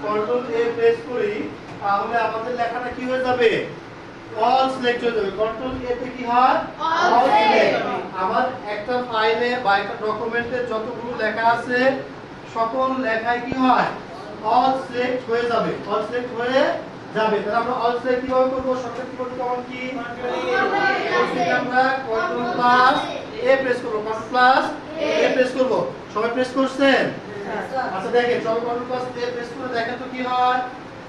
control এ press করি তাহলে আমাদের লেখাটা কি হয়ে যাবে অল সিলেক্ট হয়ে যাবে কন্ট্রোল এ তে কি হয় অল সিলেক্ট আমার একটা ফাইলে বা একটা ডকুমেন্টে যতগুলো লেখা আছে সকল লেখায় কি হয় অল সিলেক্ট হয়ে যাবে অল সিলেক্ট হয়ে যাবে তাহলে আমরা অল সিলেক্ট কিভাবে করব শর্টকাট কিবোর্ড কেমন কি আমরা কন্ট্রোল প্লাস এ প্রেস করব কন্ট্রোল প্লাস এ প্রেস করব সবাই প্রেস করছেন আচ্ছা দেখেন সবাই কন্ট্রোল প্লাস এ প্রেস করে দেখেন তো কি হয়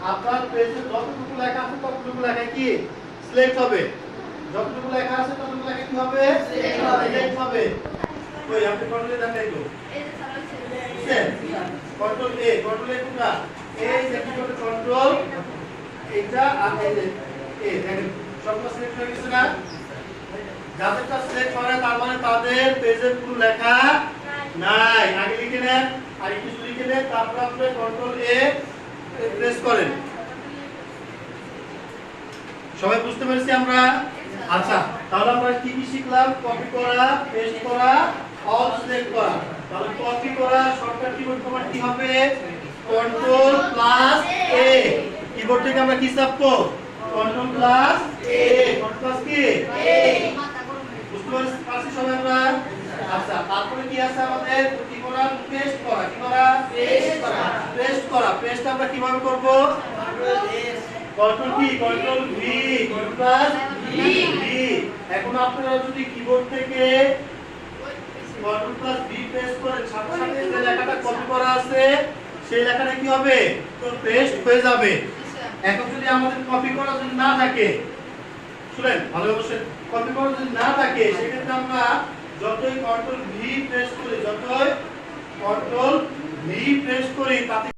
আপনার পেজে যতটুকু লেখা আছে ততটুকু লেখা কি সিলেক্ট হবে যতটুকু লেখা আছে ততটুকু লেখা কি হবে সিলেক্ট হবে কই আপনি কন্ট্রোল এ দেখাই তো কন্ট্রোল এ কোনটা এই যে কিবোর্ডে কন্ট্রোল এটা আর এই দেখেন সবটা সিলেক্ট হয়ে গেছে না যাদেরটা সিলেক্ট করে তার মানে তাদের পেজের পুরো লেখা নাই আগে লিখে নেন আর একটু লিখে নেন তারপর আপনি কন্ট্রোল এ প্রেস করেন সবাই বুঝতে পেরেছি আমরা আচ্ছা তাহলে আমরা কি কি শিখলাম কপি করা পেস্ট করা অল সিলেক্ট করা তাহলে কপি করা শর্টকাট কিবোর্ড কমান্ড কি হবে কন্ট্রোল প্লাস এ কিবোর্ড থেকে আমরা কি চাপবো কন্ট্রোল প্লাস এ কন্ট্রোল প্লাস কি এ বুঝতে পারছি সবাই আমরা আচ্ছা তারপরে কি আছে আমাদের কি করা পেস্ট করা কি করা পেস্ট করা পেস্ট আমরা কিভাবে করব কন্ট্রোল কি control V control plus V এখন আপনারা যদি কিবোর্ড থেকে কন্ট্রোল প্লাস ভি প্রেস করেন সাথে সাথে যে লেখাটা কপি করা আছে সেই লেখাটা কি হবে তো পেস্ট হয়ে যাবে এখন যদি আমাদের কপি করা যদি না থাকে শুনেন ভালো অবশ্যই কপি করা যদি না থাকে সেক্ষেত্রে আমরা যতই কন্ট্রোল ভি প্রেস করি তাতে